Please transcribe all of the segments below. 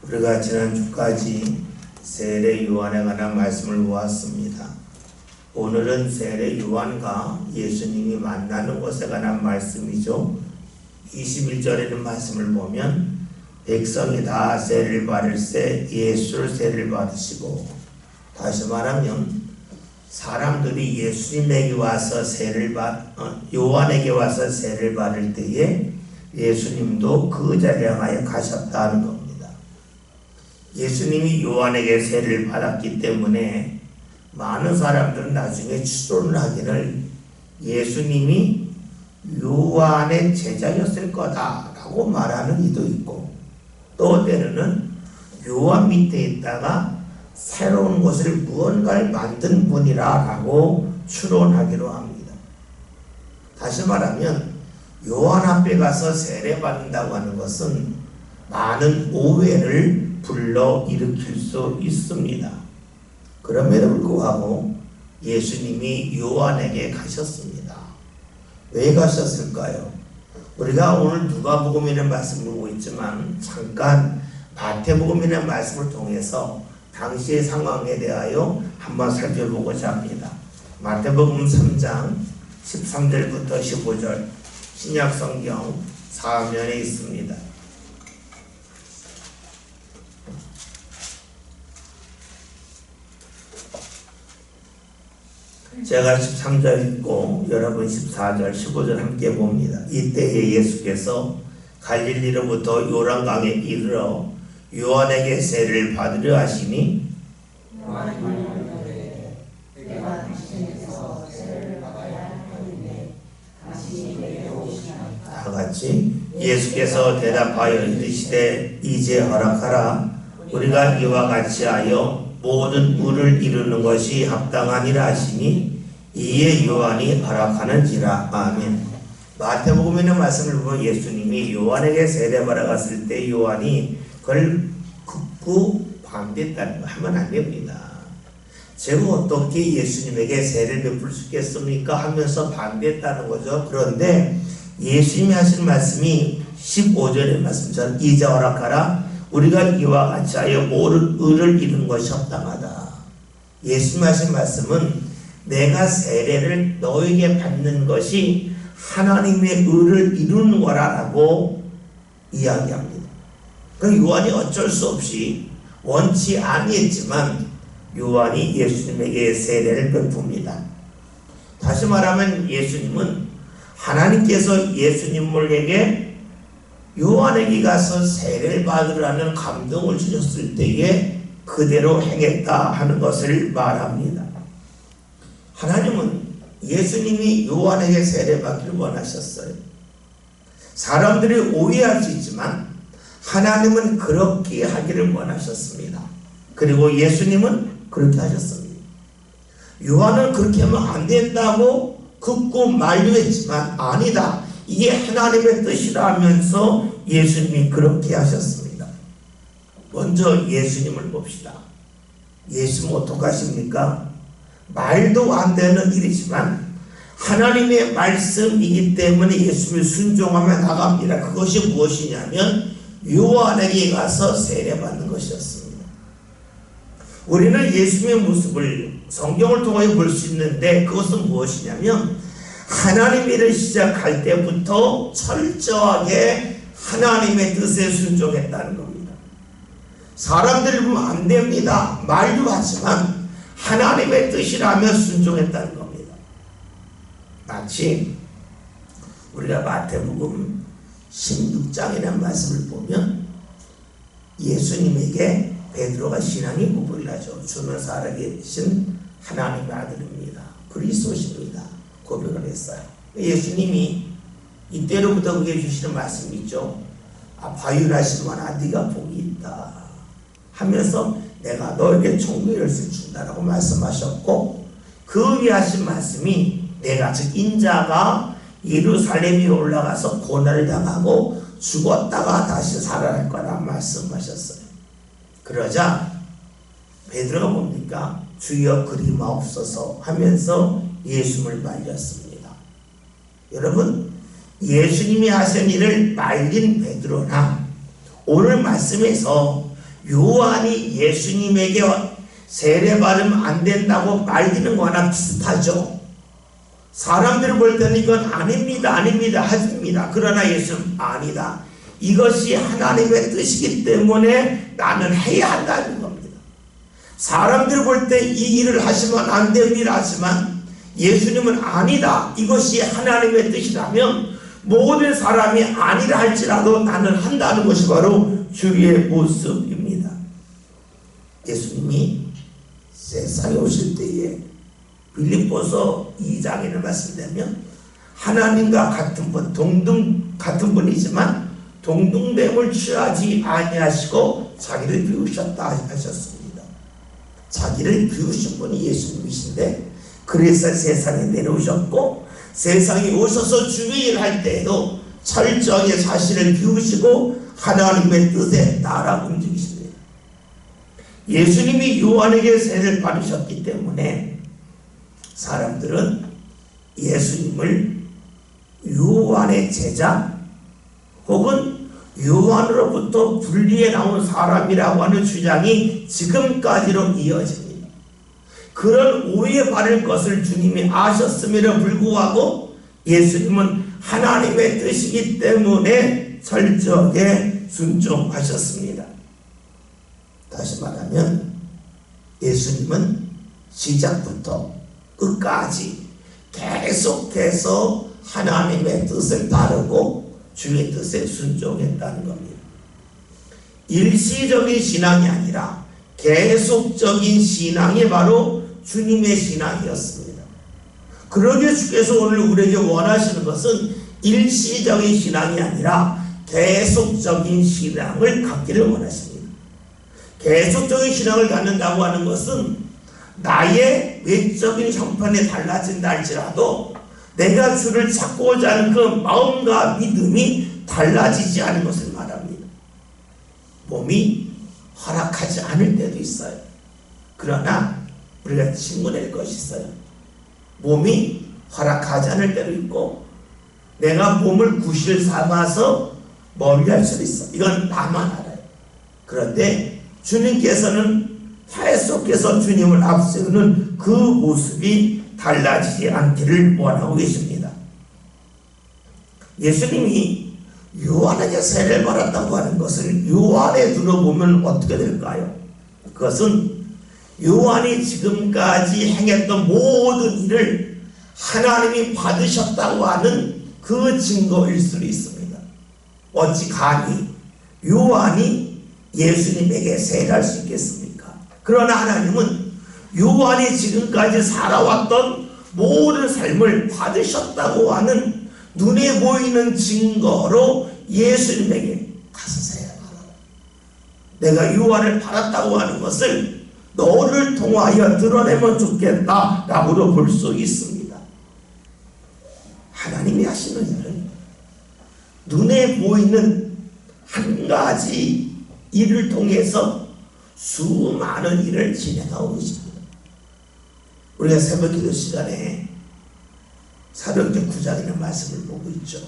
우리가 지난주까지 세례 요한에 관한 말씀을 보았습니다. 오늘은 세례 요한과 예수님이 만나는 것에 관한 말씀이죠. 21절에는 말씀을 보면 백성이 다 세례를 받을새 예수를 세례를 받으시고, 다시 말하면 사람들이 예수님에게 와서 요한에게 와서 세례를 받을 때에 예수님도 그 자리에 향하여 가셨다는 겁니다. 예수님이 요한에게 세례를 받았기 때문에 많은 사람들은 나중에 추론을 하기를 예수님이 요한의 제자였을 거다라고 말하는 이도 있고, 또 때로는 요한 밑에 있다가 새로운 것을 무언가를 만든 분이라고 추론하기로 합니다. 다시 말하면 요한 앞에 가서 세례받는다고 하는 것은 많은 오해를 불러일으킬 수 있습니다. 그럼에도 불구하고 예수님이 요한에게 가셨습니다. 왜 가셨을까요? 우리가 오늘 누가복음이라는 말씀을 보고 있지만 잠깐 마태복음이라는 말씀을 통해서 당시의 상황에 대하여 한번 살펴보고자 합니다. 마태복음 3장 13절부터 15절 신약성경 4면에 있습니다. 제가 13절 읽고 여러분 14절 15절 함께 봅니다. 이때에 예수께서 갈릴리로부터 요단강에 이르러 요한에게 세례를 받으려 하시니 다같이 예수께서 대답하여 이르시되 이제 허락하라. 우리가 이와 같이 하여 모든 의를 이루는 것이 합당하니라 하시니 이에 요한이 허락하는지라. 아멘. 마태복음에 있는 말씀을 보면 예수님이 요한에게 세례받아 갔을 때 요한이 그걸 극구 반대했다는 거 하면 안 됩니다. 제가 어떻게 예수님에게 세례를 베풀 수 있겠습니까? 하면서 반대했다는 거죠. 그런데 예수님이 하신 말씀이 15절의 말씀처럼 이제 허락하라. 우리가 이와 같이 하여 모든 의를 이루는 것이 합당하다. 예수님 하신 말씀은 내가 세례를 너에게 받는 것이 하나님의 의를 이루는 거라고 이야기합니다. 그 요한이 어쩔 수 없이 원치 아니했지만 요한이 예수님에게 세례를 베풉니다. 다시 말하면 예수님은 하나님께서 예수님에게 요한에게 가서 세례를 받으라는 감동을 주셨을 때에 그대로 행했다 하는 것을 말합니다. 하나님은 예수님이 요한에게 세례받기를 원하셨어요. 사람들이 오해할 수 있지만 하나님은 그렇게 하기를 원하셨습니다. 그리고 예수님은 그렇게 하셨습니다. 요한은 그렇게 하면 안 된다고 극구 만류했지만 아니다, 이게 하나님의 뜻이라 하면서 예수님이 그렇게 하셨습니다. 먼저 예수님을 봅시다. 예수님은 어떻게 하십니까? 말도 안 되는 일이지만 하나님의 말씀이기 때문에 예수님을 순종하며 나갑니다. 그것이 무엇이냐면 요한에게 가서 세례받는 것이었습니다. 우리는 예수님의 모습을 성경을 통해 볼 수 있는데 그것은 무엇이냐면 하나님의 일을 시작할 때부터 철저하게 하나님의 뜻에 순종했다는 겁니다. 사람들이 보면 안 됩니다. 말도 하지만 하나님의 뜻이라며 순종했다는 겁니다. 마치 우리가 마태복음 16장이라는 말씀을 보면 예수님에게 베드로가 신앙의 고백을 하죠. 주는 살아계신 하나님의 아들입니다. 그리스도십니다. 고백을 했어요. 예수님이 이때로부터 그게 주시는 말씀이 있죠. 바유나시노나 네가 복이 있다 하면서 내가 너에게 천국의 열쇠를 준다라고 말씀하셨고, 그 위에 하신 말씀이 내가 즉 인자가 예루살렘에 올라가서 고난을 당하고 죽었다가 다시 살아날 거라 말씀하셨어요. 그러자 베드로가 뭡니까? 주여 그리마옵소서 하면서 예수님을 말렸습니다. 여러분, 예수님이 하신 일을 말린 베드로나 오늘 말씀에서 요한이 예수님에게 세례 받으면 안 된다고 말리는 거나 비슷하죠. 사람들이 볼 때는 이건 아닙니다, 아닙니다 하십니다. 그러나 예수는 아니다. 이것이 하나님의 뜻이기 때문에 나는 해야 한다는 겁니다. 사람들이 볼 때 이 일을 하시면 안 됩니다 하지만 예수님은 아니다. 이것이 하나님의 뜻이라면 모든 사람이 아니라 할지라도 나는 한다는 것이 바로 주의 모습입니다. 예수님이 세상에 오실 때에 빌립보서 2장에는 말씀되면 하나님과 같은 분이지만 동등됨을 취하지 아니하시고 자기를 비우셨다 하셨습니다. 자기를 비우신 분이 예수님이신데 그래서 세상에 내려오셨고 세상에 오셔서 주의 일을 할 때에도 철저하게 자신을 비우시고 하나님의 뜻에 따라 움직이십니다. 예수님이 요한에게 세례를 받으셨기 때문에 사람들은 예수님을 요한의 제자 혹은 요한으로부터 분리해 나온 사람이라고 하는 주장이 지금까지로 이어집니다. 그런 오해에 바를 것을 주님이 아셨음에도 불구하고 예수님은 하나님의 뜻이기 때문에 철저하게 순종하셨습니다. 다시 말하면 예수님은 시작부터 끝까지 계속해서 하나님의 뜻을 따르고 주의 뜻에 순종했다는 겁니다. 일시적인 신앙이 아니라 계속적인 신앙이 바로 주님의 신앙이었습니다. 그러기에 주께서 오늘 우리에게 원하시는 것은 일시적인 신앙이 아니라 계속적인 신앙을 갖기를 원하십니다. 계속적인 신앙을 갖는다고 하는 것은 나의 외적인 형편이 달라진다 할지라도 내가 주를 찾고자 하는 그 마음과 믿음이 달라지지 않은 것을 말합니다. 몸이 허락하지 않을 때도 있어요. 그러나 우리가 친구낼 것이 있어요. 몸이 허락하지 않을 때도 있고 내가 몸을 구실 삼아서 멀리할 수도 있어. 이건 나만 알아요. 그런데 주님께서는 계속해서 주님을 앞세우는 그 모습이 달라지지 않기를 원하고 계십니다. 예수님이 요한에게 세례를 받았다고 하는 것을 요한에 들어보면 어떻게 될까요? 그것은 요한이 지금까지 행했던 모든 일을 하나님이 받으셨다고 하는 그 증거일 수도 있습니다. 어찌 감히 요한이 예수님에게 세례할 수 있겠습니까? 그러나 하나님은 요한이 지금까지 살아왔던 모든 삶을 받으셨다고 하는 눈에 보이는 증거로 예수님에게 가서 세례하라. 내가 요한을 받았다고 하는 것을 너를 통하여 드러내면 좋겠다 라고도 볼 수 있습니다. 하나님이 하시는 일은 눈에 보이는 한 가지 일을 통해서 수많은 일을 진행하고 있습니다. 우리가 새벽기도 시간에 사도행전 9장이라는 말씀을 보고 있죠.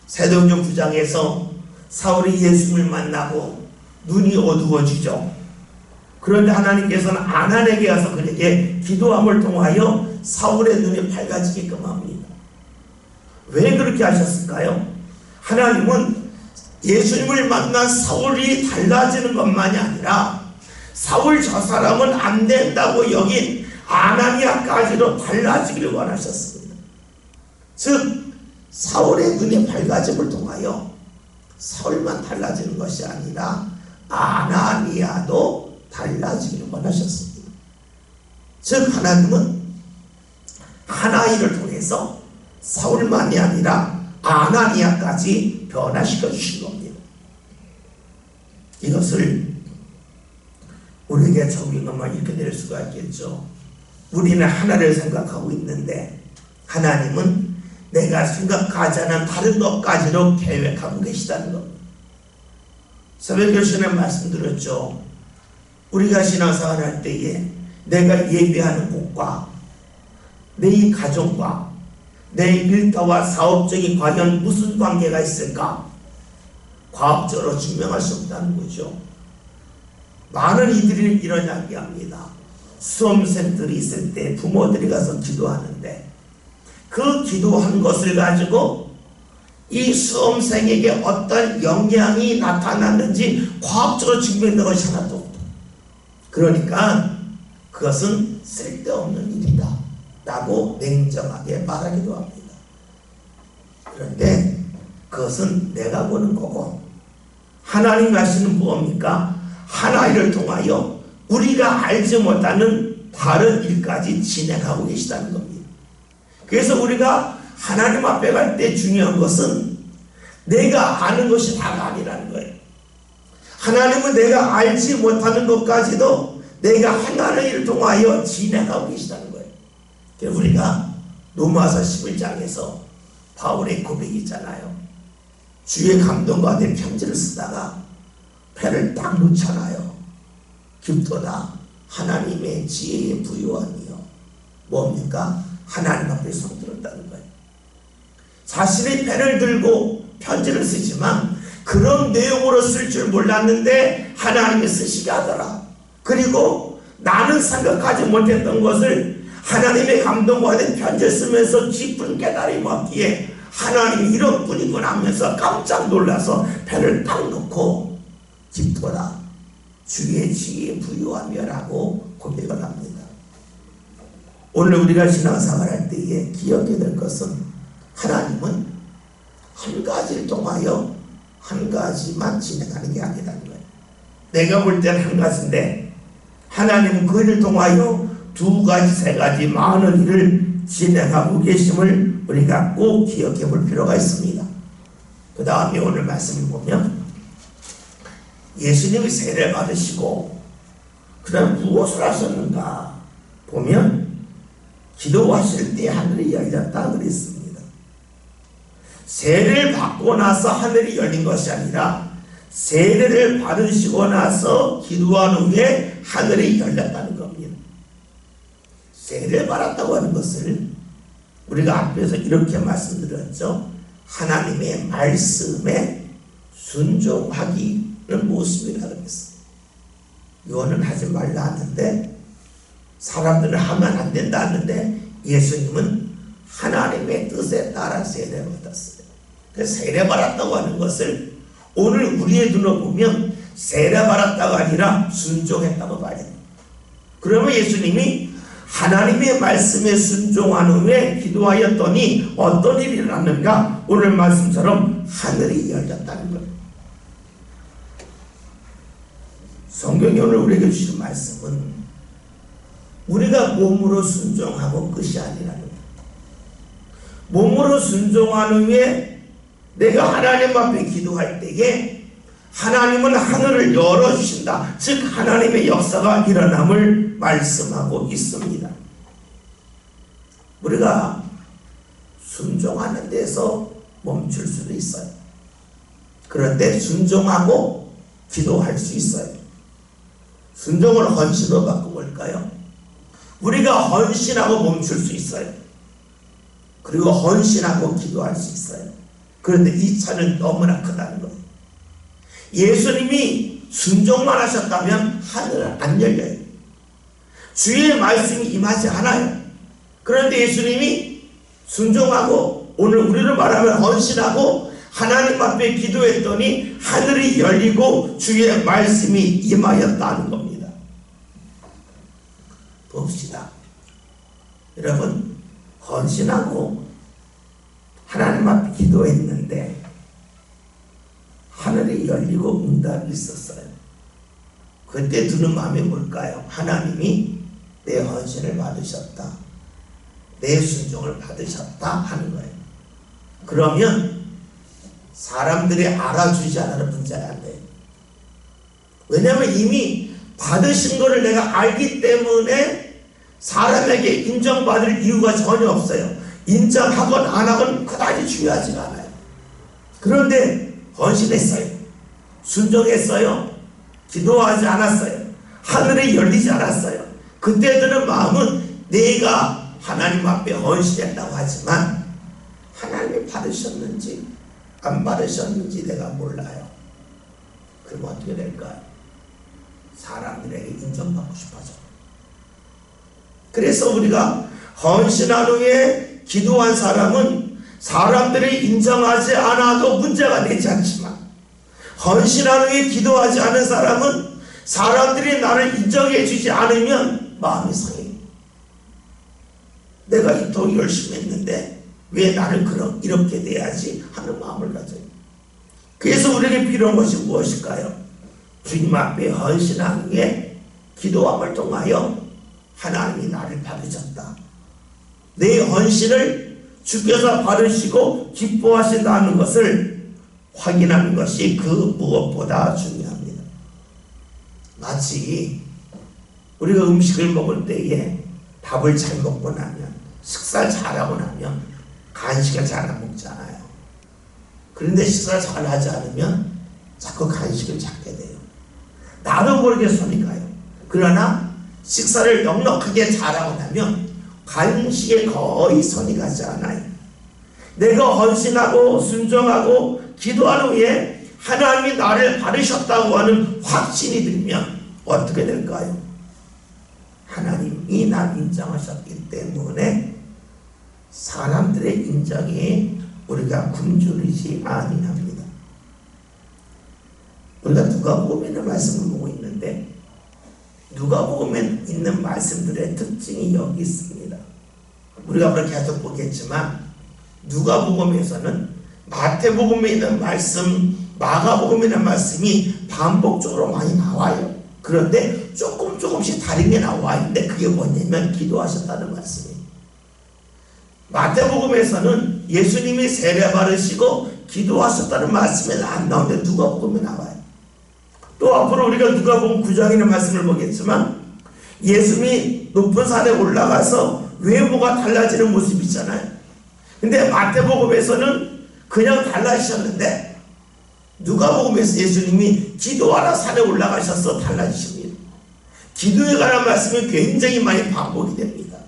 사도행전 9장에서 사울이 예수님을 만나고 눈이 어두워지죠. 그런데 하나님께서는 아난에게 가서 그에게 기도함을 통하여 사울의 눈이 밝아지게끔 합니다. 왜 그렇게 하셨을까요? 하나님은 예수님을 만난 사울이 달라지는 것만이 아니라 사울 저 사람은 안 된다고 여긴 아나니아까지도 달라지기를 원하셨습니다. 즉 사울의 눈이 밝아짐을 통하여 사울만 달라지는 것이 아니라 아나니아도 달라지기를 원하셨습니다. 즉 하나님은 하나이를 통해서 사울만이 아니라 아나니아까지 변화시켜 주신 겁니다. 이것을 우리에게 적용하면 이렇게 될 수가 있겠죠. 우리는 하나를 생각하고 있는데 하나님은 내가 생각하지 않은 다른 것까지도 계획하고 계시다는 겁니다. 새벽 시간에 말씀드렸죠. 우리가 신앙생활 할 때에 내가 예배하는 곳과 내 가정과 내 일터와 사업적인 과연 무슨 관계가 있을까? 과학적으로 증명할 수 없다는 거죠. 많은 이들이 이런 이야기합니다. 수험생들이 있을 때 부모들이 가서 기도하는데 그 기도한 것을 가지고 이 수험생에게 어떤 영향이 나타났는지 과학적으로 증명된 것이 하나도 없다. 그러니까 그것은 쓸데없는 일이다 라고 냉정하게 말하기도 합니다. 그런데 그것은 내가 보는 거고, 하나님 말씀은 무엇입니까? 하나님을 통하여 우리가 알지 못하는 다른 일까지 진행하고 계시다는 겁니다. 그래서 우리가 하나님 앞에 갈 때 중요한 것은 내가 아는 것이 다가 아니라는 거예요. 하나님은 내가 알지 못하는 것까지도 내가 하나님의 일을 통하여 진행하고 계시다는 거예요. 그래서 우리가 로마서 11장에서 바울의 고백이 있잖아요. 주의 감동과 내 편지를 쓰다가 배를 딱 놓잖아요. 깊도다 하나님의 지혜에 부요하니요. 뭡니까? 하나님 앞에 손들었다는 거예요. 자신의 펜을 들고 편지를 쓰지만 그런 내용으로 쓸 줄 몰랐는데 하나님이 쓰시게 하더라. 그리고 나는 생각하지 못했던 것을 하나님의 감동과 된 편지를 쓰면서 깊은 깨달음이 왔기에 하나님이 이런 분이구나 하면서 깜짝 놀라서 펜을 딱 놓고 깊도다 주의 지혜에 부요하며라고 고백을 합니다. 오늘 우리가 신앙생활 할 때에 기억해야 될 것은 하나님은 한 가지를 통하여 한 가지만 진행하는 게 아니라는 거예요. 내가 볼 때는 한 가지인데 하나님은 그 일을 통하여 두 가지, 세 가지 많은 일을 진행하고 계심을 우리가 꼭 기억해 볼 필요가 있습니다. 그 다음에 오늘 말씀을 보면 예수님이 세례를 받으시고 그 다음 무엇을 하셨는가 보면 기도하실 때 하늘이 열렸다 그랬습니다. 세례를 받고 나서 하늘이 열린 것이 아니라 세례를 받으시고 나서 기도한 후에 하늘이 열렸다는 겁니다. 세례를 받았다고 하는 것을 우리가 앞에서 이렇게 말씀드렸죠. 하나님의 말씀에 순종하기는 모습이라고 했어요. 이거는 하지 말라 하는데 사람들은 하면 안 된다 하는데 예수님은 하나님의 뜻에 따라 세례를 받았어요. 세례 받았다고 하는 것을 오늘 우리의 눈으로 보면 세례 받았다가 아니라 순종했다고 말해요. 그러면 예수님이 하나님의 말씀에 순종한 후에 기도하였더니 어떤 일이 일어났는가? 오늘 말씀처럼 하늘이 열렸다는 거예요. 성경이 오늘 우리에게 주신 말씀은 우리가 몸으로 순종하고 끝이 아니라는 거예요. 몸으로 순종한 후에 내가 하나님 앞에 기도할 때에 하나님은 하늘을 열어주신다. 즉 하나님의 역사가 일어남을 말씀하고 있습니다. 우리가 순종하는 데서 멈출 수도 있어요. 그런데 순종하고 기도할 수 있어요. 순종을 헌신으로 바꿔볼까요? 우리가 헌신하고 멈출 수 있어요. 그리고 헌신하고 기도할 수 있어요. 그런데 이 차는 너무나 크다는 거예요. 예수님이 순종만 하셨다면 하늘은 안 열려요. 주의 말씀이 임하지 않아요. 그런데 예수님이 순종하고 오늘 우리를 말하면 헌신하고 하나님 앞에 기도했더니 하늘이 열리고 주의 말씀이 임하였다는 겁니다. 봅시다. 여러분 헌신하고 하나님 앞에 기도했는데 하늘이 열리고 응답이 있었어요. 그때 드는 마음이 뭘까요? 하나님이 내 헌신을 받으셨다. 내 순종을 받으셨다 하는 거예요. 그러면 사람들이 알아주지 않으면 문제가 안 돼요. 왜냐하면 이미 받으신 것을 내가 알기 때문에 사람에게 인정받을 이유가 전혀 없어요. 인정하건 안 하건 그다지 중요하지가 않아요. 그런데 헌신했어요. 순종했어요. 기도하지 않았어요. 하늘이 열리지 않았어요. 그때 드는 마음은 내가 하나님 앞에 헌신했다고 하지만 하나님이 받으셨는지 안 받으셨는지 내가 몰라요. 그럼 어떻게 될까요? 사람들에게 인정받고 싶어져. 그래서 우리가 헌신한 후에 기도한 사람은 사람들이 인정하지 않아도 문제가 되지 않지만, 헌신한 후에 기도하지 않은 사람은 사람들이 나를 인정해 주지 않으면 마음이 상해요. 내가 이토록 열심히 했는데 왜 나를 이렇게 돼야지 하는 마음을 가져요. 그래서 우리에게 필요한 것이 무엇일까요? 주님 앞에 헌신한 후에 기도함을 통하여 하나님이 나를 받으셨다, 내 헌신을 주께서 받으시고 기뻐하신다는 것을 확인하는 것이 그 무엇보다 중요합니다. 마치 우리가 음식을 먹을 때에 밥을 잘 먹고 나면, 식사를 잘하고 나면 간식을 잘 안 먹잖아요. 그런데 식사를 잘 하지 않으면 자꾸 간식을 찾게 돼요. 나도 모르게 손이 가요. 그러나 식사를 넉넉하게 잘하고 나면 간식에 거의 손이 가지 않아요. 내가 헌신하고 순종하고 기도한 후에 하나님이 나를 받으셨다고 하는 확신이 들면 어떻게 될까요? 하나님이 나를 인정하셨기 때문에 사람들의 인정에 우리가 굶주리지 아니합니다. 우리가 누가복음의 말씀을 보고 있는데, 누가복음에 있는 말씀들의 특징이 여기 있습니다. 우리가 앞으로 계속 보겠지만 누가복음에서는 마태복음에 있는 말씀, 마가복음에 있는 말씀이 반복적으로 많이 나와요. 그런데 조금씩 다른 게 나와 있는데 그게 뭐냐면 기도하셨다는 말씀이에요. 마태복음에서는 예수님이 세례 받으시고 기도하셨다는 말씀이 안 나오는데 누가복음에 나와요. 또 앞으로 우리가 누가복음 9장이라는 말씀을 보겠지만 예수님이 높은 산에 올라가서 외모가 달라지는 모습이 있잖아요. 근데 마태복음에서는 그냥 달라지셨는데 누가복음에서 예수님이 기도하라 산에 올라가셔서 달라지십니다. 기도에 관한 말씀이 굉장히 많이 반복이 됩니다.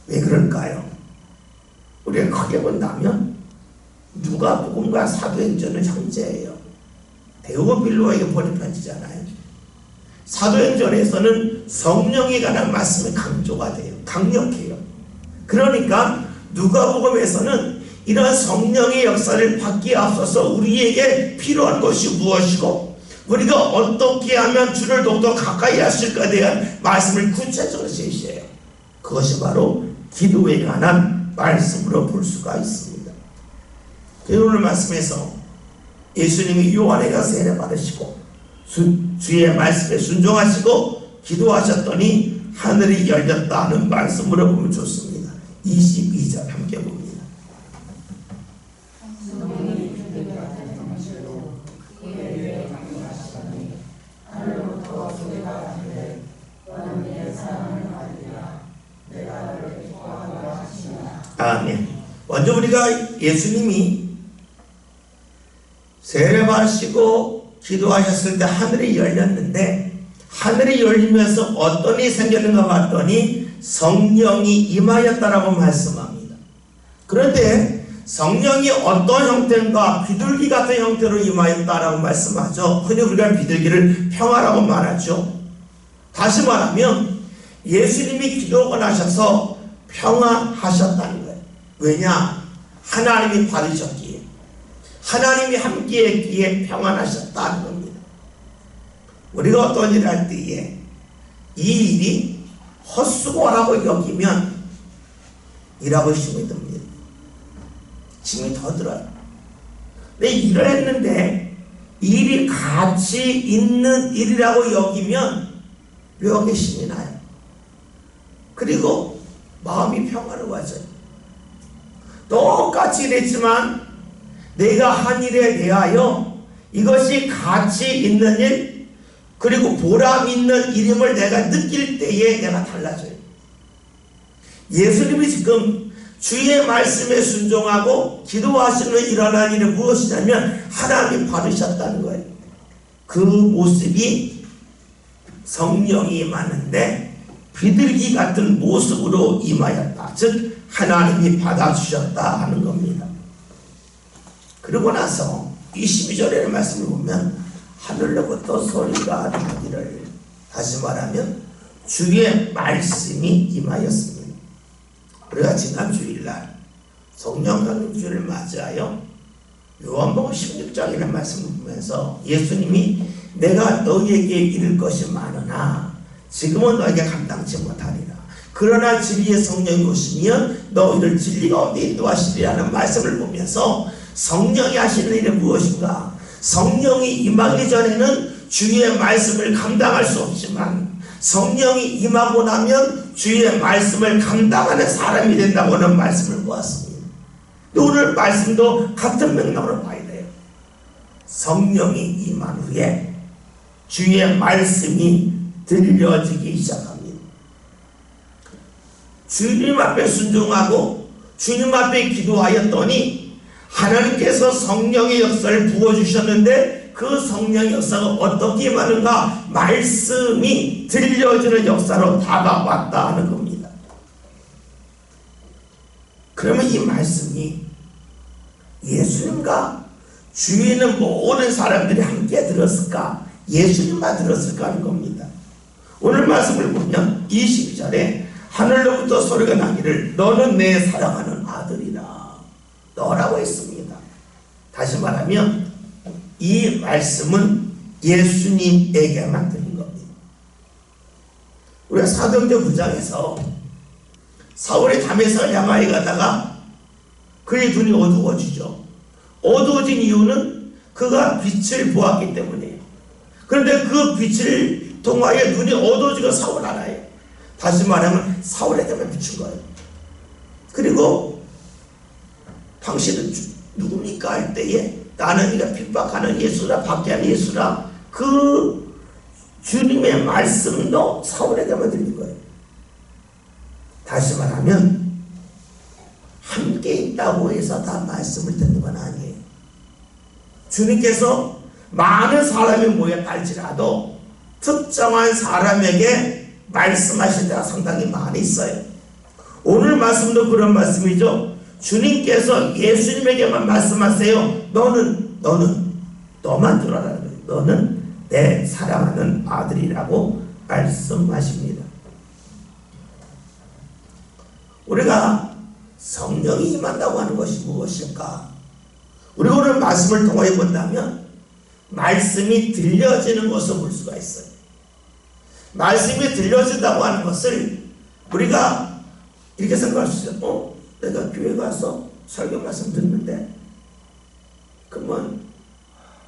왜 그럴까요? 우리가 크게 본다면 누가복음과 사도행전은 형제예요. 데오빌로에게 보낸 편지잖아요. 사도행전에서는 성령에 관한 말씀이 강조가 돼요. 강력해요. 그러니까 누가복음에서는 이러한 성령의 역사를 받기에 앞서서 우리에게 필요한 것이 무엇이고 우리가 어떻게 하면 주를 더욱더 가까이 하실까에 대한 말씀을 구체적으로 제시해요. 그것이 바로 기도에 관한 말씀으로 볼 수가 있습니다. 오늘 말씀에서 예수님이 요한에 가서 세례 받으시고 주의 말씀에 순종하시고 기도하셨더니 하늘이 열렸다는 말씀으로 보면 좋습니다. 22절 함께 봅니다. 아멘. 먼저 우리가 예수님이 세례 받으시고 기도하셨을 때 하늘이 열렸는데 하늘이 열리면서 어떤 일이 생겼는가 봤더니 성령이 임하였다라고 말씀합니다. 그런데 성령이 어떤 형태인가? 비둘기 같은 형태로 임하였다라고 말씀하죠. 흔히 우리가 비둘기를 평화라고 말하죠. 다시 말하면 예수님이 기도가 나셔서 평화하셨다는 거예요. 왜냐? 하나님이 받으셨기에, 하나님이 함께했기에 평안하셨다는 겁니다. 우리가 어떤 일을 할 때에 이 일이 헛수고라고 여기면 일하고 힘이 듭니다. 힘이 더 들어요. 근데 일을 했는데 일이 가치 있는 일이라고 여기면 묘하게 힘이 나요. 그리고 마음이 평화로워져요. 똑같이 일했지만 내가 한 일에 대하여 이것이 가치 있는 일 그리고 보람 있는 일임을 내가 느낄 때에 내가 달라져요. 예수님이 지금 주의 말씀에 순종하고 기도하시는 일어난 일은 무엇이냐면 하나님이 받으셨다는 거예요. 그 모습이 성령이 임하는데 비둘기 같은 모습으로 임하였다. 즉 하나님이 받아주셨다 하는 겁니다. 그러고 나서 22절의 말씀을 보면 하늘로부터 소리가 나기를 다시 말하면 주의 말씀이 임하였습니다. 우리가 지난 주일날 성령 강림주를 맞이하여 요한복음 16장이라는 말씀을 보면서 예수님이 내가 너희에게 이를 것이 많으나 지금은 너에게 감당치 못하리라. 그러나 진리의 성령이 오시면 너희를 진리 가운데 인도하시리라는 말씀을 보면서 성령이 하시는 일은 무엇인가? 성령이 임하기 전에는 주의 말씀을 감당할 수 없지만 성령이 임하고 나면 주의 말씀을 감당하는 사람이 된다고는 말씀을 보았습니다. 오늘 말씀도 같은 맥락으로 봐야 돼요. 성령이 임한 후에 주의 말씀이 들려지기 시작합니다. 주님 앞에 순종하고 주님 앞에 기도하였더니 하나님께서 성령의 역사를 부어주셨는데 그 성령의 역사가 어떻게 임하는가? 말씀이 들려지는 역사로 다가왔다 하는 겁니다. 그러면 이 말씀이 예수님과 주위에 있는 모든 사람들이 함께 들었을까? 예수님만 들었을까 하는 겁니다. 오늘 말씀을 보면 22절에 하늘로부터 소리가 나기를 너는 내 사랑하는 아들이라 너라고 했습니다. 다시 말하면 이 말씀은 예수님에게만 들린 겁니다. 우리가 사도행전 9장에서 사울이 다메섹을 향하여 가다가 그의 눈이 어두워지죠. 어두워진 이유는 그가 빛을 보았기 때문이에요. 그런데 그 빛을 통하여 눈이 어두워지고 사울 알아요. 다시 말하면 사울에게만 비춘 거예요. 그리고 당신은 누굽니까 할 때에 나는 네가 핍박하는 예수라 박해하는 예수라 그 주님의 말씀도 사울에게만 들린 거예요. 다시 말하면 함께 있다고 해서 다 말씀을 듣는 건 아니에요. 주님께서 많은 사람이 모였다 할지라도 특정한 사람에게 말씀하실 때가 상당히 많이 있어요. 오늘 말씀도 그런 말씀이죠. 주님께서 예수님에게만 말씀하세요. 너만 들어라. 너는 내 사랑하는 아들이라고 말씀하십니다. 우리가 성령이 임한다고 하는 것이 무엇일까? 우리가 오늘 말씀을 통해 본다면 말씀이 들려지는 것을 볼 수가 있어요. 말씀이 들려진다고 하는 것을 우리가 이렇게 생각할 수 있어요. 내가 교회 가서 설교 말씀 듣는데 그러면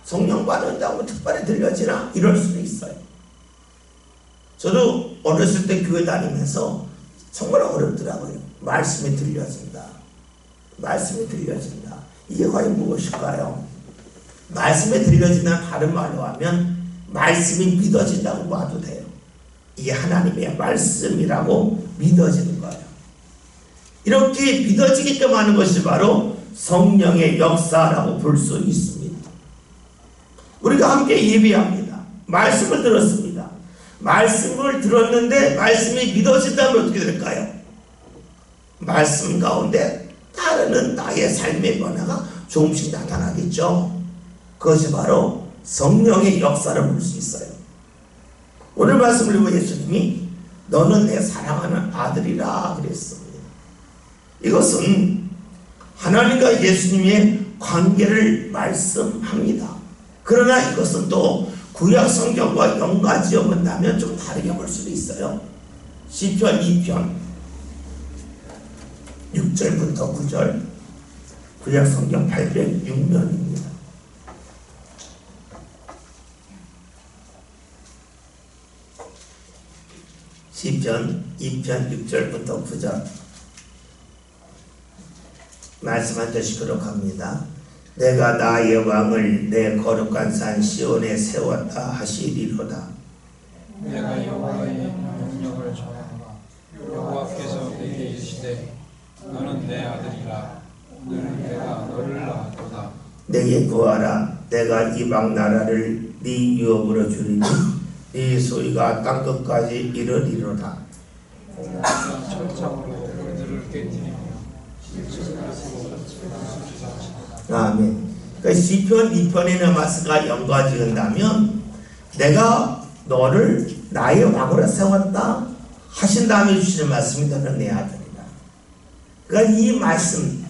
성령 받는다고 특별히 들려지나? 이럴 수도 있어요. 저도 어렸을 때 교회 다니면서 정말 어렵더라고요. 말씀이 들려진다. 말씀이 들려진다. 이게 과연 무엇일까요? 말씀이 들려진다는 다른 말로 하면 말씀이 믿어진다고 봐도 돼요. 이게 하나님의 말씀이라고 믿어지는 거예요. 이렇게 믿어지게끔 하는 것이 바로 성령의 역사라고 볼 수 있습니다. 우리가 함께 예배합니다. 말씀을 들었습니다. 말씀을 들었는데 말씀이 믿어진다면 어떻게 될까요? 말씀 가운데 따르는 나의 삶의 변화가 조금씩 나타나겠죠. 그것이 바로 성령의 역사를 볼 수 있어요. 오늘 말씀을 보면 예수님이 너는 내 사랑하는 아들이라 그랬습니다. 이것은 하나님과 예수님의 관계를 말씀합니다. 그러나 이것은 또 구약 성경과 연관지어 본다면 좀 다르게 볼 수도 있어요. 시편 2편 6절부터 9절 구약 성경 806면입니다. 시편 2편 6절부터 9절 말씀 한 절씩 기록합니다. 내가 나의 왕을 내 거룩한 산 시온에 세웠다 하시리로다. 내가 여호와의 명령을 전하노라. 여호와께서 내게 이르시되 너는 내 아들이라. 오늘 내가 너를 낳았도다. 내게 구하라. 내가 이방 나라를 네 유업으로 주리니 네 소유가 땅끝까지 이르리로다. 철창으로 그들을 깨뜨리며 아멘. 그러니까 시편 2편의 말씀과 연관지은다면 내가 너를 나의 왕으로 세웠다 하신 다음에 주시는 말씀이 너는 내 아들이다. 그러니까 이 말씀,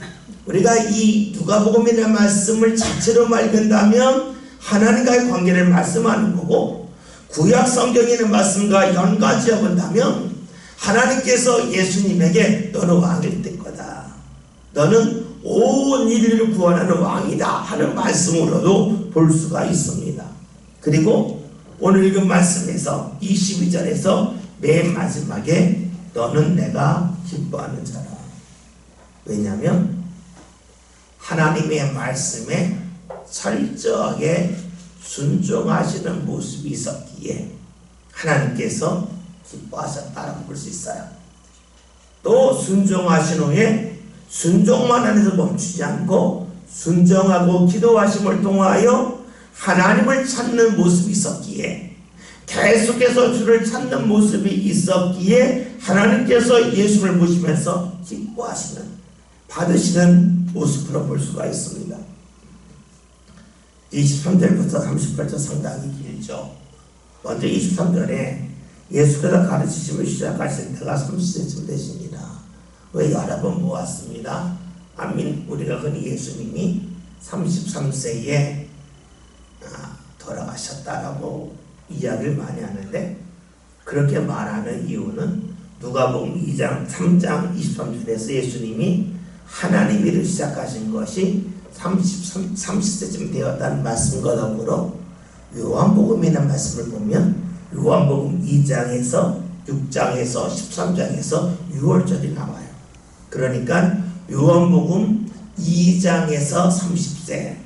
우리가 이 누가복음이라는 말씀을 자체로 말한다면 하나님과의 관계를 말씀하는 거고, 구약 성경에 있는 말씀과 연관지어 본다면 하나님께서 예수님에게 너는 왕이 될 거다, 너는 온 인류를 구원하는 왕이다 하는 말씀으로도 볼 수가 있습니다. 그리고 오늘 읽은 말씀에서 22절에서 맨 마지막에 너는 내가 기뻐하는 자라. 왜냐하면 하나님의 말씀에 철저하게 순종하시는 모습이 있었기에 하나님께서 기뻐하셨다라고 볼 수 있어요. 또 순종하신 후에 순종만 안에서 멈추지 않고 순종하고 기도하심을 통하여 하나님을 찾는 모습이 있었기에, 계속해서 주를 찾는 모습이 있었기에 하나님께서 예수를 모시면서 기뻐하시는, 받으시는 모습으로 볼 수가 있습니다. 23절부터 38절 상당히 길죠. 먼저 23절에 예수께서 가르치심을 시작하실 때가 30세쯤 되십니다. 왜 여러 번 모았습니다. 우리가 흔히 예수님이 33세에 돌아가셨다라고 이야기를 많이 하는데, 그렇게 말하는 이유는 누가복음 2장 3장 23절에서 예수님이 하나님 일을 시작하신 것이 30세쯤 되었다는 말씀과 더불어 요한복음이라는 말씀을 보면 요한복음 2장에서 6장에서 13장에서 6월절이 나와요. 그러니까 요한복음 2장에서 30세,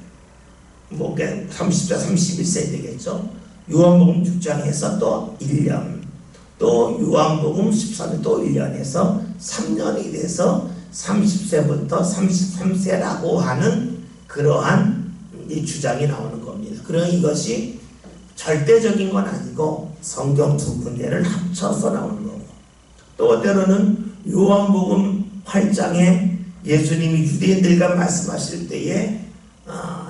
30세 31세 되겠죠. 요한복음 6장에서 또 1년, 또 요한복음 13년 또 1년에서 3년이 돼서 30세부터 33세라고 하는 그러한 이 주장이 나오는 겁니다. 그러나 이것이 절대적인 건 아니고 성경 두 군데를 합쳐서 나오는 거고, 또 때로는 요한복음 8장에 예수님이 유대인들과 말씀하실 때에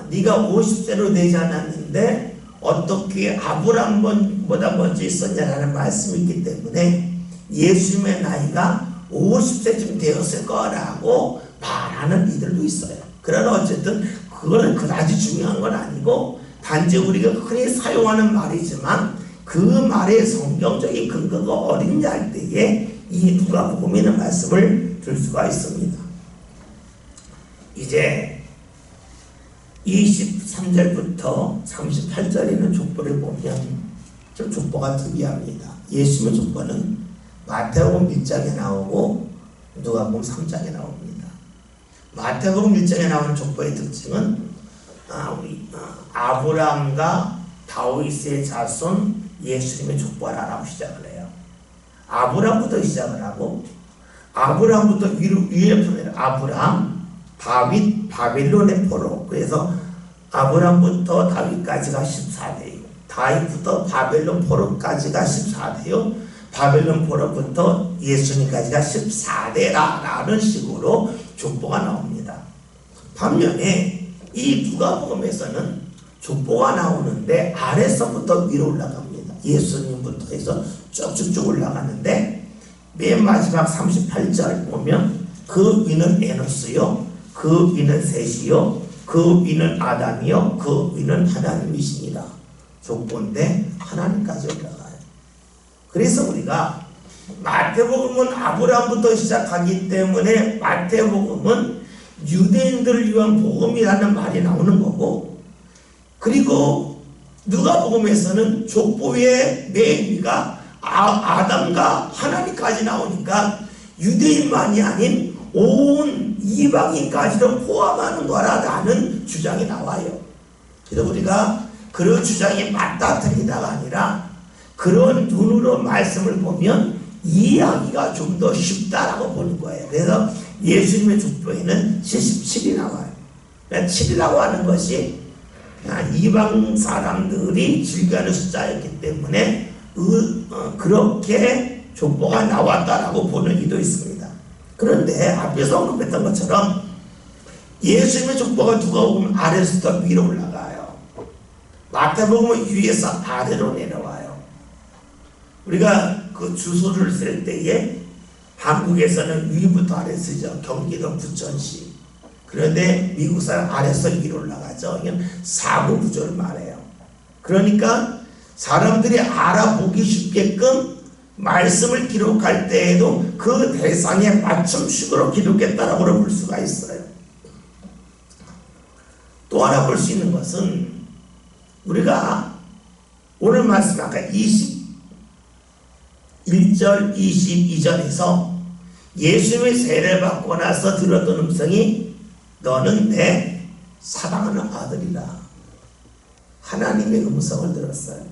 네가 50세로 되지 않았는데 어떻게 아브라함보다 먼저 있었냐라는 말씀이 있기 때문에 예수님의 나이가 50세쯤 되었을 거라고 말하는 이들도 있어요. 그러나 어쨌든 그거는 그다지 중요한 건 아니고, 단지 우리가 흔히 사용하는 말이지만 그 말의 성경적인 근거가 어딨냐 할 때에 이 누가복음이라는 말씀을 들 수가 있습니다. 이제 23절부터 38절에 있는 족보를 보면 좀 족보가 특이합니다. 예수님의 족보는 마태복음 1장에 나오고 누가복음 3장에 나옵니다. 마태복음 1장에 나오는 족보의 특징은 아브라함과 다윗의 자손 예수님의 족보라고 시작을 해요. 아브라함부터 시작을 하고, 아브라함부터 위에 보내요. 아브라함, 다윗, 바벨론의 포로. 그래서 아브라함부터 다윗까지가 14대요. 다윗부터 바벨론 포로까지가 14대요. 바벨론 포로부터 예수님까지가 14대라는 식으로 족보가 나옵니다. 반면에 이 누가복음에서는 족보가 나오는데 아래서부터 위로 올라갑니다. 예수님부터 해서 쭉쭉쭉 올라가는데 맨 마지막 38절 보면 그 위는 에노스요, 그 위는 셋이요, 그 위는 아담이요, 그 위는 하나님이십니다. 족보인데 하나님까지 올라가요. 그래서 우리가 마태복음은 아브라함부터 시작하기 때문에 마태복음은 유대인들을 위한 복음이라는 말이 나오는 거고, 그리고 누가복음에서는 족보의 맨 위가 아담과 하나님까지 나오니까 유대인만이 아닌 온 이방인까지도 포함하는 거라는 주장이 나와요. 그래서 우리가 그런 주장이 맞다 틀리다가 아니라 그런 눈으로 말씀을 보면 이해하기가 좀 더 쉽다라고 보는 거예요. 그래서 예수님의 족보에는 77이 나와요. 그러니까 7이라고 하는 것이 이방 사람들이 즐겨하는 숫자였기 때문에 그렇게 족보가 나왔다라고 보는 이도 있습니다. 그런데 앞에서 언급했던 것처럼 예수님의 족보가 누가복음 아래서부터 위로 올라가요. 마태복음은 위에서 아래로 내려와요. 우리가 그 주소를 쓸 때에 한국에서는 위부터 아래 쓰죠. 경기도 부천시. 그런데 미국 사람 아래서 위로 올라가죠. 이건 사고 구조를 말해요. 그러니까 사람들이 알아보기 쉽게끔 말씀을 기록할 때에도 그 대상에 맞춤식으로 기록했다라고 볼 수가 있어요. 또 하나 볼 수 있는 것은 우리가 오늘 말씀 아까 21절 22절에서 예수님의 세례받고 나서 들었던 음성이 너는 내 사랑하는 아들이라. 하나님의 음성을 들었어요.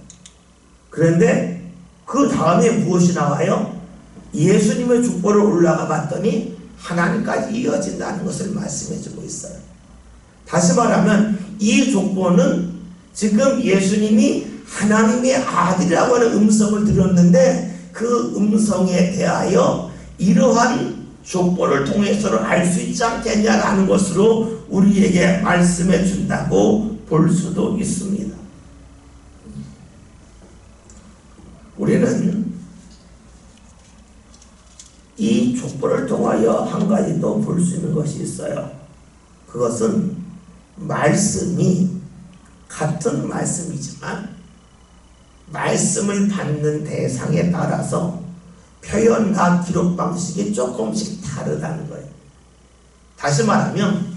그런데 그 다음에 무엇이 나와요? 예수님의 족보를 올라가 봤더니 하나님까지 이어진다는 것을 말씀해 주고 있어요. 다시 말하면 이 족보는 지금 예수님이 하나님의 아들이라고 하는 음성을 들었는데 그 음성에 대하여 이러한 족보를 통해서는 알 수 있지 않겠냐라는 것으로 우리에게 말씀해 준다고 볼 수도 있습니다. 우리는 이 족보를 통하여 한 가지 더 볼 수 있는 것이 있어요. 그것은 말씀이 같은 말씀이지만 말씀을 받는 대상에 따라서 표현과 기록 방식이 조금씩 다르다는 거예요. 다시 말하면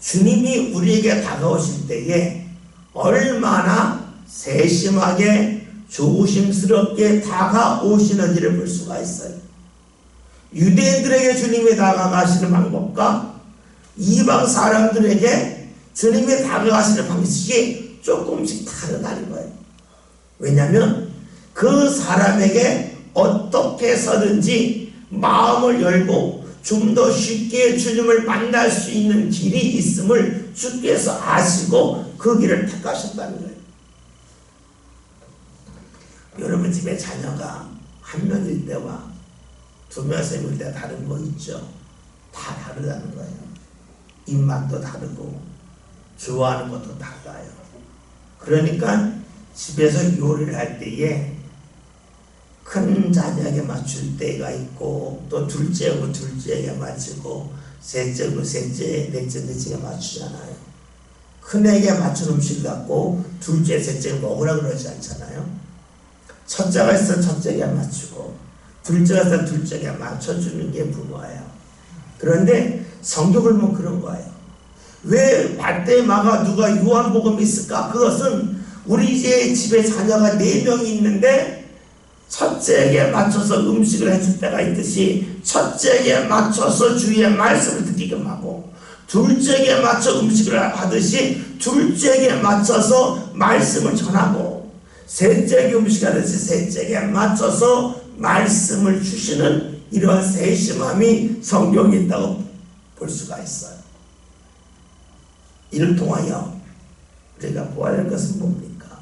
주님이 우리에게 다가오실 때에 얼마나 세심하게 조심스럽게 다가오시는지를 볼 수가 있어요. 유대인들에게 주님이 다가가시는 방법과 이방 사람들에게 주님이 다가가시는 방식이 조금씩 다르다는 거예요. 왜냐하면 그 사람에게 어떻게 해서든지 마음을 열고 좀 더 쉽게 주님을 만날 수 있는 길이 있음을 주께서 아시고 그 길을 택하셨다는 거예요. 여러분 집에 자녀가 한 명일 때와 두 명, 세 명일 때 다른 거 있죠. 다 다르다는 거예요. 입맛도 다르고 좋아하는 것도 달라요. 그러니까 집에서 요리를 할 때에 큰 자녀에게 맞출 때가 있고 또 둘째하고 둘째에게 맞추고 셋째하고 셋째, 넷째, 넷째에게 맞추잖아요. 큰애에게 맞춘 음식 갖고 둘째, 셋째 먹으라 그러지 않잖아요. 첫째가 있으면 첫째에게 맞추고 둘째가 있으면 둘째에게 맞춰주는 게 부모예요. 그런데 성경을 보면 그런 거예요. 왜 밧데마가 누가 요한복음이 있을까? 그것은 우리 이제 집에 자녀가 4명이 있는데 첫째에게 맞춰서 음식을 해줄 때가 있듯이 첫째에게 맞춰서 주의 말씀을 듣게끔 하고 둘째에게 맞춰 음식을 하듯이 둘째에게 맞춰서 말씀을 전하고 셋째에게 음식을 하듯이 셋째에게 맞춰서 말씀을 주시는 이러한 세심함이 성경에 있다고 볼 수가 있어요. 이를 통하여 우리가 보아야 할 것은 뭡니까?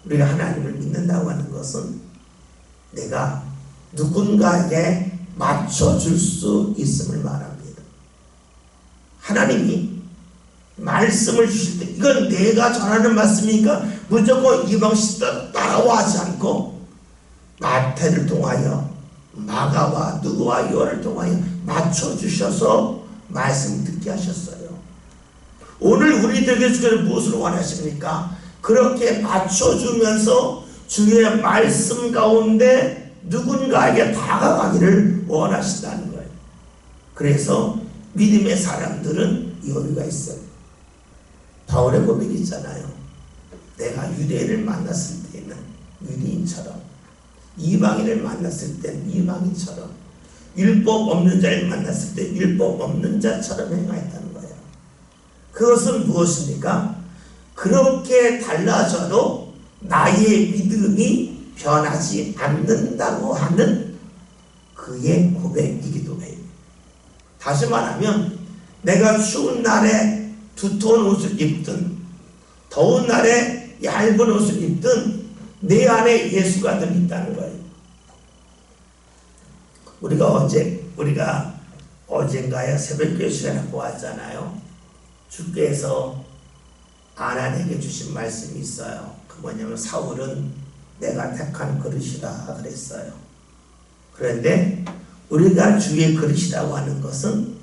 우리가 하나님을 믿는다고 하는 것은 내가 누군가에게 맞춰줄 수 있음을 말합니다. 하나님이 말씀을 주실 때 이건 내가 전하는 말씀이니까 무조건 이방식도 따라와 하지 않고 마태를 통하여 마가와 누구와 요한을 통하여 맞춰주셔서 말씀 듣게 하셨어요. 오늘 우리들에게 주께서 무엇을 원하십니까? 그렇게 맞춰주면서 주의 말씀 가운데 누군가에게 다가가기를 원하신다는 거예요. 그래서 믿음의 사람들은 여유가 있어요. 바울의 고백이 있잖아요. 내가 유대인을 만났을 때는 유대인처럼 이방인을 만났을 때는 이방인처럼 율법 없는 자를 만났을 때 율법 없는 자처럼 행하였다는 거예요. 그것은 무엇입니까? 그렇게 달라져도 나의 믿음이 변하지 않는다고 하는 그의 고백이기도 해요. 다시 말하면 내가 추운 날에 두터운 옷을 입든 더운 날에 얇은 옷을 입든 내 안에 예수가 들어있다는 거예요. 우리가 어젠가에 새벽교회 시간에 보았잖아요. 주께서 아난에게 주신 말씀이 있어요. 그 뭐냐면 사울은 내가 택한 그릇이라 그랬어요. 그런데 우리가 주의 그릇이라고 하는 것은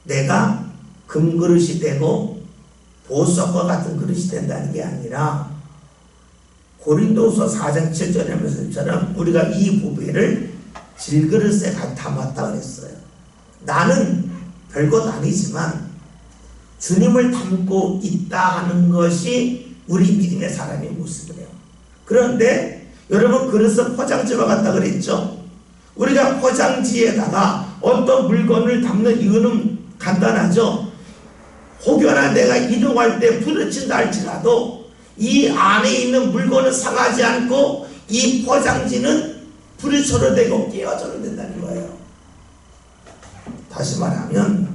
내가 금그릇이 되고 보석과 같은 그릇이 된다는 게 아니라 고린도서 4장 7절의 말씀처럼 우리가 이 보배를 질그릇에 담았다 그랬어요. 나는 별것 아니지만 주님을 담고 있다 하는 것이 우리 믿음의 사람의 모습이에요. 그런데 여러분 그릇은 포장지와 같다 그랬죠. 우리가 포장지에다가 어떤 물건을 담는 이유는 간단하죠. 혹여나 내가 이동할 때 부딪힌다 할지라도 이 안에 있는 물건은 상하지 않고 이 포장지는 부딪혀도 되고 깨어져도 된다는 거예요. 다시 말하면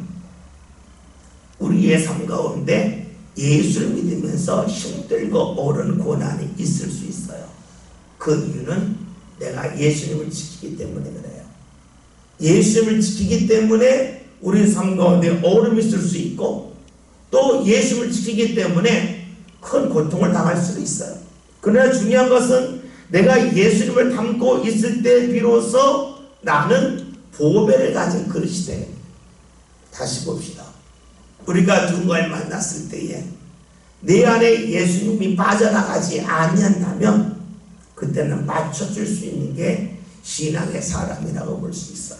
우리의 삶 가운데 예수를 믿으면서 힘들고 어려운 고난이 있을 수 있어요. 그 이유는 내가 예수님을 지키기 때문에 그래요. 예수님을 지키기 때문에 우리 삶 가운데 어려움이 있을 수 있고 또 예수님을 지키기 때문에 큰 고통을 당할 수도 있어요. 그러나 중요한 것은 내가 예수님을 담고 있을 때 비로소 나는 보배를 가진 그릇이 돼요. 다시 봅시다. 우리가 누군가를 만났을 때에 내 안에 예수님이 빠져나가지 아니한다면 그때는 맞춰줄 수 있는 게 신앙의 사람이라고 볼 수 있어요.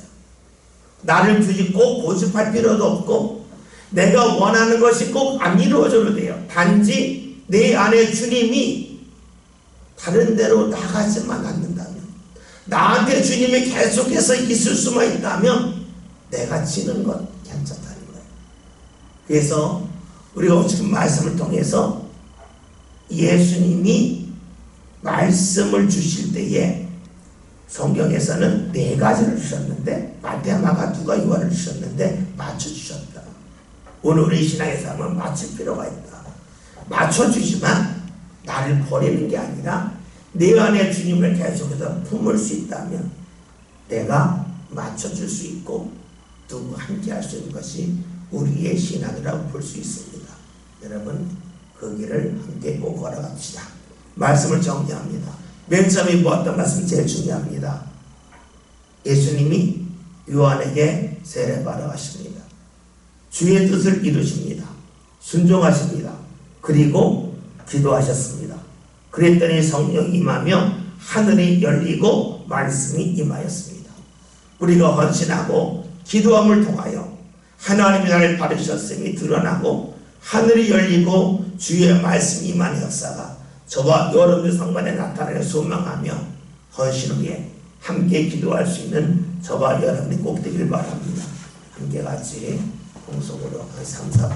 나를 굳이 꼭 고집할 필요도 없고 내가 원하는 것이 꼭 안 이루어져도 돼요. 단지 내 안에 주님이 다른 데로 나가지만 않는다면 나한테 주님이 계속해서 있을 수만 있다면 내가 지는 건 괜찮다는 거예요. 그래서 우리가 지금 말씀을 통해서 예수님이 말씀을 주실 때에 성경에서는 4가지를 주셨는데 마태, 마가, 누가, 요한을 주셨는데 맞춰주셨다. 오늘 우리 신앙의 삶은 맞출 필요가 있다. 맞춰주지만 나를 버리는 게 아니라 내 안에 주님을 계속해서 품을 수 있다면 내가 맞춰줄 수 있고 또 함께 할 수 있는 것이 우리의 신앙이라고 볼 수 있습니다. 여러분 그 길을 함께 꼭 걸어갑시다. 말씀을 정리합니다. 맨 처음에 보았던 말씀이 제일 중요합니다. 예수님이 요한에게 세례받아 가십니다. 주의 뜻을 이루십니다. 순종하십니다. 그리고 기도하셨습니다. 그랬더니 성령이 임하며 하늘이 열리고 말씀이 임하였습니다. 우리가 헌신하고 기도함을 통하여 하나님이 나를 받으셨음이 드러나고 하늘이 열리고 주의 말씀이 임하는 역사가 저와 여러분의 성만에 나타나는 소망하며 헌신 후에 함께 기도할 수 있는 저와 여러분이 꼭 되길 바랍니다. 함께 같이 공속으로 한 3, 4분